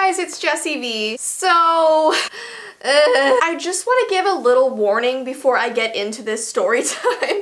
guys, it's Jessie V. So, I just want to give a little warning before I get into this story time.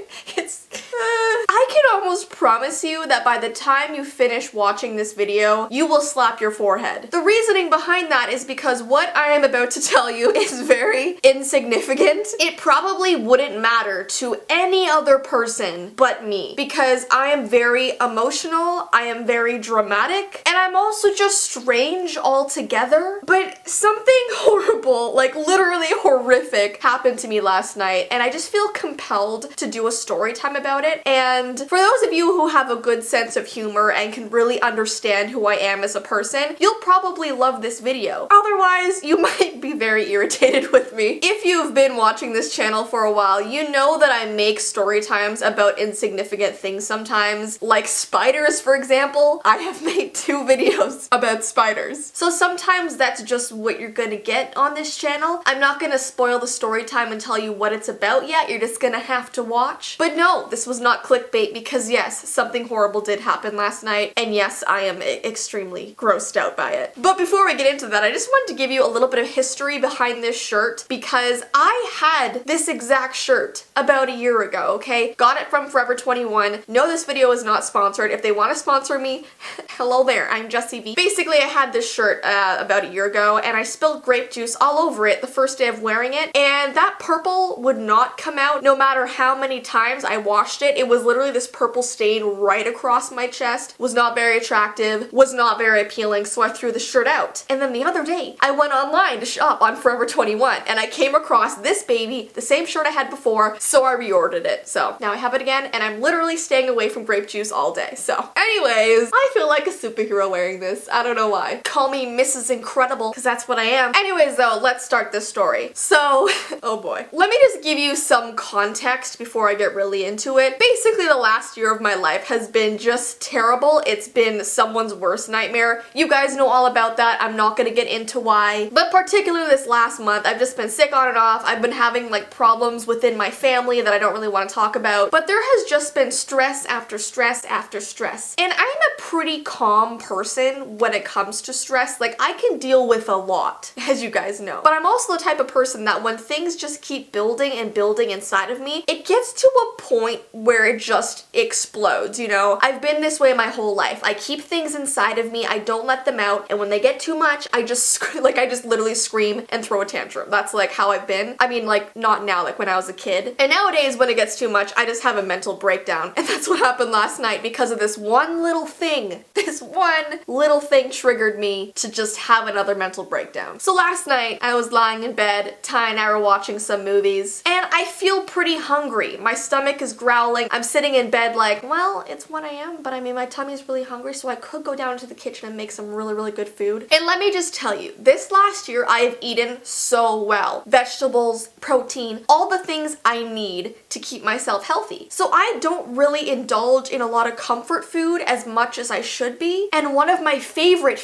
I can almost promise you that by the time you finish watching this video, you will slap your forehead. The reasoning behind that is because what I am about to tell you is very insignificant. It probably wouldn't matter to any other person but me because I am very emotional, I am very dramatic, and I'm also just strange altogether. But something horrible, like literally horrific, happened to me last night, and I just feel compelled to do a story time about it. And for those of you who have a good sense of humor and can really understand who I am as a person, you'll probably love this video. Otherwise, you might be very irritated with me. If you've been watching this channel for a while, you know that I make story times about insignificant things sometimes, like spiders, for example. I have made 2 videos about spiders. So sometimes that's just what you're gonna get on this channel. I'm not gonna spoil the story time and tell you what it's about yet. You're just gonna have to watch. But no, this was not clickbait because yes, something horrible did happen last night, and yes, I am extremely grossed out by it. But before we get into that, I just wanted to give you a little bit of history behind this shirt because I had this exact shirt about a year ago, okay? Got it from Forever 21. No, this video is not sponsored. If they want to sponsor me, hello there, I'm Jessie V. Basically, I had this shirt about a year ago, and I spilled grape juice all over it the first day of wearing it, and that purple would not come out no matter how many times I washed it. It was literally this purple stain right across my chest. Was not very attractive, was not very appealing, so I threw the shirt out. And then the other day, I went online to shop on Forever 21, and I came across this baby, the same shirt I had before, so I reordered it. So now I have it again, and I'm literally staying away from grape juice all day. So anyways, I feel like a superhero wearing this. I don't know why. Call me Mrs. Incredible, because that's what I am. Anyways though, let's start this story. So, oh boy. Let me just give you some context before I get really into it. Basically, the last year of my life has been just terrible. It's been someone's worst nightmare. You guys know all about that. I'm not gonna get into why. But particularly this last month, I've just been sick on and off. I've been having like problems within my family that I don't really want to talk about. But there has just been stress after stress after stress. And I'm a pretty calm person when it comes to stress. Like, I can deal with a lot, as you guys know. But I'm also the type of person that when things just keep building and building inside of me, it gets to a point where it just explodes, you know? I've been this way my whole life. I keep things inside of me, I don't let them out, and when they get too much, I just literally scream and throw a tantrum. That's like how I've been. I mean, like, not now, like when I was a kid. And nowadays, when it gets too much, I just have a mental breakdown. And that's what happened last night because of this one little thing. This one little thing triggered me to just have another mental breakdown. So last night, I was lying in bed, Ty and I were watching some movies, and I feel pretty hungry. My stomach is growling. I'm sitting in bed like, well, it's 1 a.m., but I mean, my tummy's really hungry, so I could go down to the kitchen and make some really, really good food. And let me just tell you, this last year, I have eaten so well. Vegetables, protein, all the things I need to keep myself healthy. So I don't really indulge in a lot of comfort food as much as I should be. And one of my favorite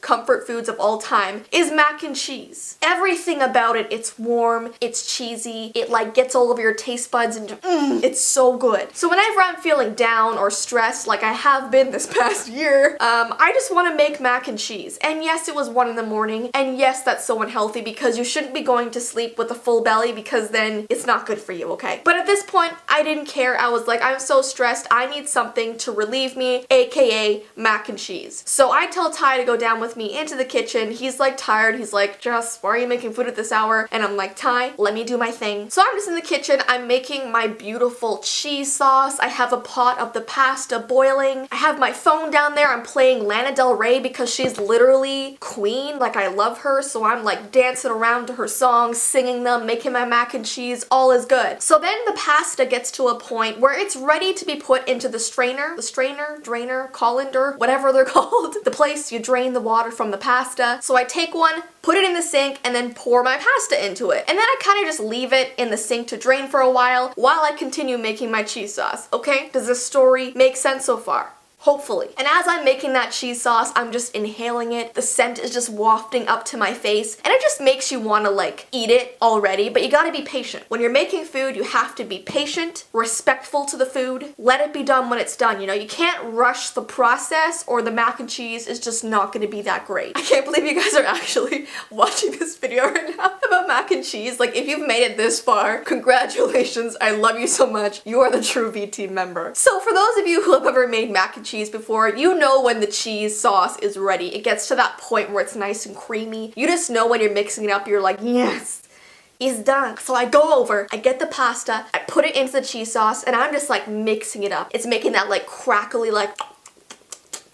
comfort foods of all time is mac and cheese. Everything about it, it's warm, it's cheesy, it like gets all over your taste buds and it's so good. So whenever I'm feeling down or stressed like I have been this past year, I just want to make mac and cheese. And yes, it was 1 in the morning, and yes, that's so unhealthy because you shouldn't be going to sleep with a full belly because then it's not good for you, okay? But at this point, I didn't care. I was like, I'm so stressed, I need something to relieve me, aka mac and cheese. So I tell Ty to go down with me into the kitchen. He's like tired. He's like, Jess, why are you making food at this hour? And I'm like, Ty, let me do my thing. So I'm just in the kitchen. I'm making my beautiful cheese sauce. I have a pot of the pasta boiling. I have my phone down there. I'm playing Lana Del Rey because she's literally queen. Like, I love her. So I'm like dancing around to her songs, singing them, making my mac and cheese. All is good. So then the pasta gets to a point where it's ready to be put into the strainer, drainer, colander, whatever they're called. The place you drain the water from the pasta. So I take one, put it in the sink, and then pour my pasta into it. And then I kind of just leave it in the sink to drain for a while I continue making my cheese sauce. Okay? Does this story make sense so far? Hopefully. And as I'm making that cheese sauce, I'm just inhaling it. The scent is just wafting up to my face, and it just makes you want to like eat it already, but you gotta be patient. When you're making food, you have to be patient, respectful to the food, let it be done when it's done, you know? You can't rush the process or the mac and cheese is just not gonna be that great. I can't believe you guys are actually watching this video right now about mac and cheese. Like, if you've made it this far, congratulations, I love you so much. You are the true VT member. So for those of you who have ever made mac and cheese before, you know when the cheese sauce is ready. It gets to that point where it's nice and creamy. You just know when you're mixing it up, you're like, yes, it's done. So I go over, I get the pasta, I put it into the cheese sauce, and I'm just like mixing it up. It's making that like crackly, like,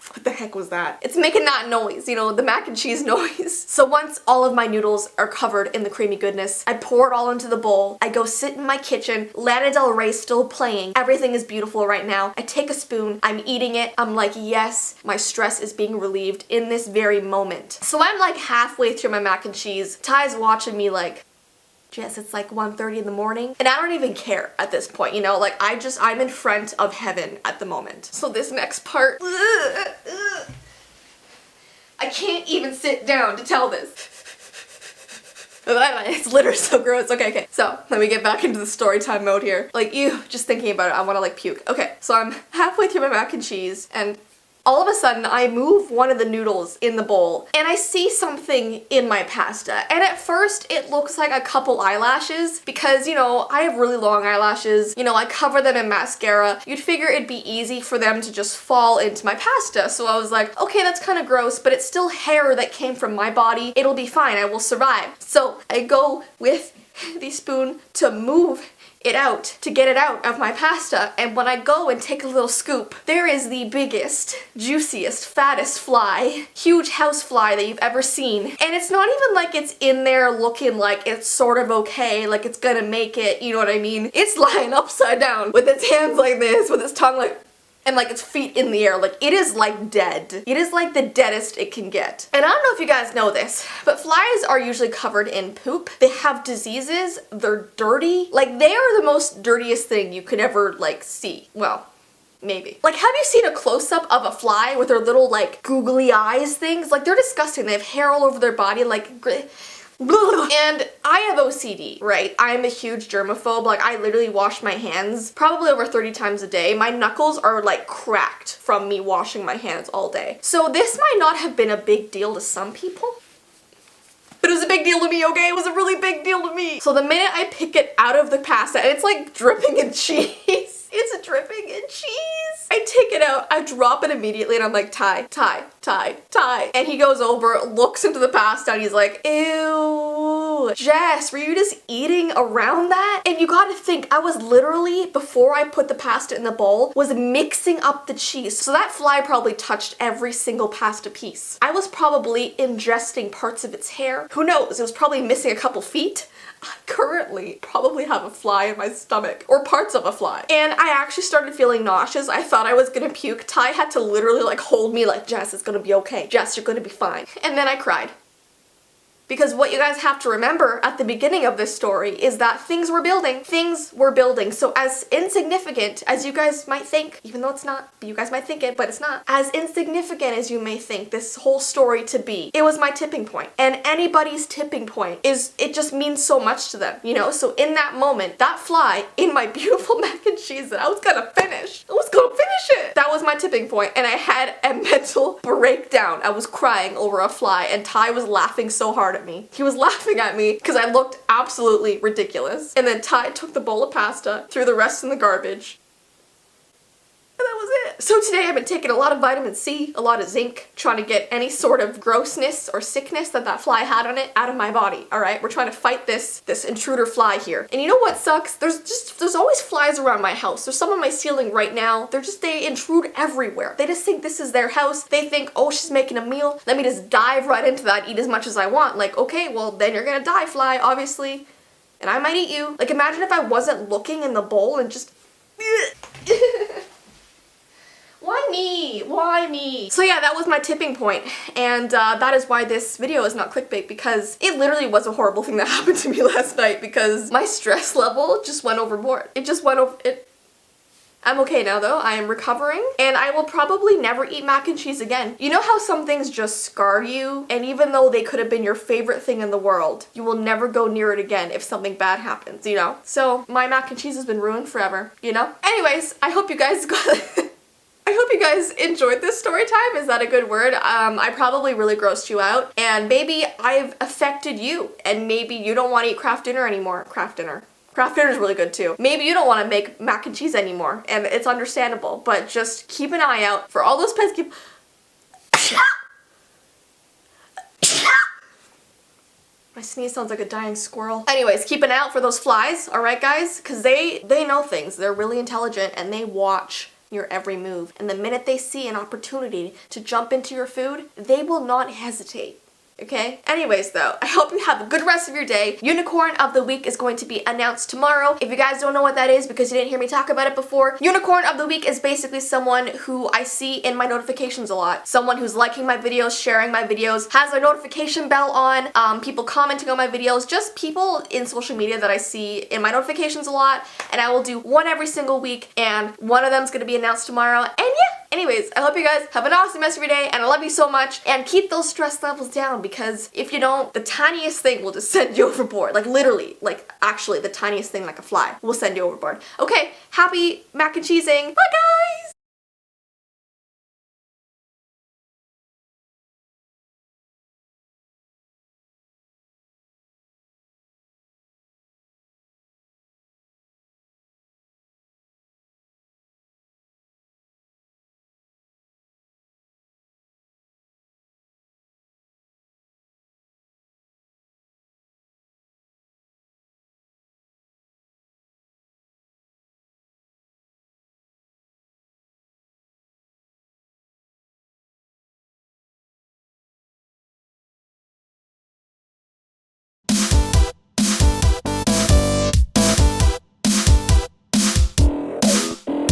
what the heck was that? It's making that noise, you know, the mac and cheese noise. So once all of my noodles are covered in the creamy goodness, I pour it all into the bowl. I go sit in my kitchen. Lana Del Rey's still playing. Everything is beautiful right now. I take a spoon. I'm eating it. I'm like, yes, my stress is being relieved in this very moment. So I'm like halfway through my mac and cheese. Ty's watching me like, Jess, it's like 1:30 in the morning, and I don't even care at this point, you know, like I'm in front of heaven at the moment. So this next part, I can't even sit down to tell this. It's literally so gross. Okay. So let me get back into the story time mode here. Like, ew, just thinking about it, I want to like puke. Okay, so I'm halfway through my mac and cheese, and all of a sudden, I move one of the noodles in the bowl, and I see something in my pasta. And at first, it looks like a couple eyelashes, because, you know, I have really long eyelashes. You know, I cover them in mascara. You'd figure it'd be easy for them to just fall into my pasta. So I was like, okay, that's kind of gross, but it's still hair that came from my body. It'll be fine. I will survive. So I go with the spoon to move it out, to get it out of my pasta, and when I go and take a little scoop, there is the biggest, juiciest, fattest fly, huge house fly that you've ever seen. And it's not even like it's in there looking like it's sort of okay, like it's gonna make it, you know what I mean? It's lying upside down with its hands like this, with its tongue like, and like its feet in the air. Like, it is like dead. It is like the deadest it can get. And I don't know if you guys know this, but flies are usually covered in poop. They have diseases. They're dirty. Like, they are the most dirtiest thing you could ever like see. Well, maybe. Like, have you seen a close-up of a fly with their little like googly eyes things? Like, they're disgusting. They have hair all over their body, like, and I have OCD, right? I'm a huge germaphobe. Like, I literally wash my hands probably over 30 times a day. My knuckles are like cracked from me washing my hands all day. So this might not have been a big deal to some people, but it was a big deal to me, okay? It was a really big deal to me. So the minute I pick it out of the pasta, and it's like dripping in cheese. It's dripping in cheese. I take it out, I drop it immediately, and I'm like, Ty. And he goes over, looks into the pasta, and he's like, ew. Jess, were you just eating around that? And you gotta think, I was literally, before I put the pasta in the bowl, was mixing up the cheese. So that fly probably touched every single pasta piece. I was probably ingesting parts of its hair. Who knows? It was probably missing a couple feet. I currently probably have a fly in my stomach, or parts of a fly. And I actually started feeling nauseous. I thought I was gonna puke. Ty had to literally like hold me like, Jess, it's gonna be okay. Jess, you're gonna be fine. And then I cried. Because what you guys have to remember at the beginning of this story is that things were building. Things were building. So as insignificant as you guys might think, even though it's not, but you guys might think it, but it's not. As insignificant as you may think this whole story to be, it was my tipping point. And anybody's tipping point is, it just means so much to them, you know? So in that moment, that fly in my beautiful mac and cheese that I was gonna finish, that was my tipping point, and I had a mental breakdown. I was crying over a fly, and Ty was laughing so hard at me. He was laughing at me because I looked absolutely ridiculous. And then Ty took the bowl of pasta, threw the rest in the garbage, and that was it. So today I've been taking a lot of vitamin C, a lot of zinc, trying to get any sort of grossness or sickness that fly had on it out of my body, all right? We're trying to fight this intruder fly here. And you know what sucks? There's always flies around my house. There's some on my ceiling right now. They intrude everywhere. They just think this is their house. They think, oh, she's making a meal. Let me just dive right into that, eat as much as I want. Like, okay, well, then you're gonna die, fly, obviously. And I might eat you. Like, imagine if I wasn't looking in the bowl and just... Why me? Why me? So yeah, that was my tipping point, and that is why this video is not clickbait, because it literally was a horrible thing that happened to me last night, because my stress level just went overboard. It just went over, I'm okay now though. I am recovering and I will probably never eat mac and cheese again. You know how some things just scar you, and even though they could have been your favorite thing in the world, you will never go near it again if something bad happens, you know? So my mac and cheese has been ruined forever, you know? Anyways, I hope you guys got I hope you guys enjoyed this story time. Is that a good word? I probably really grossed you out, and maybe I've affected you, and maybe you don't want to eat Kraft dinner anymore. Kraft dinner is really good too. Maybe you don't want to make mac and cheese anymore, and it's understandable, but just keep an eye out for all those pesky... My sneeze sounds like a dying squirrel. Anyways, keep an eye out for those flies, alright guys? Because they know things. They're really intelligent, and they watch your every move. And the minute they see an opportunity to jump into your food, they will not hesitate. Okay? Anyways though, I hope you have a good rest of your day. Unicorn of the week is going to be announced tomorrow. If you guys don't know what that is because you didn't hear me talk about it before, Unicorn of the week is basically someone who I see in my notifications a lot. Someone who's liking my videos, sharing my videos, has their notification bell on, people commenting on my videos, just people in social media that I see in my notifications a lot, and I will do one every single week, and one of them is going to be announced tomorrow, and yeah! Anyways, I hope you guys have an awesome rest of your day, and I love you so much, and keep those stress levels down, because if you don't, the tiniest thing will just send you overboard. Like literally, like actually the tiniest thing, like a fly, will send you overboard. Okay, happy mac and cheesing. Bye guys!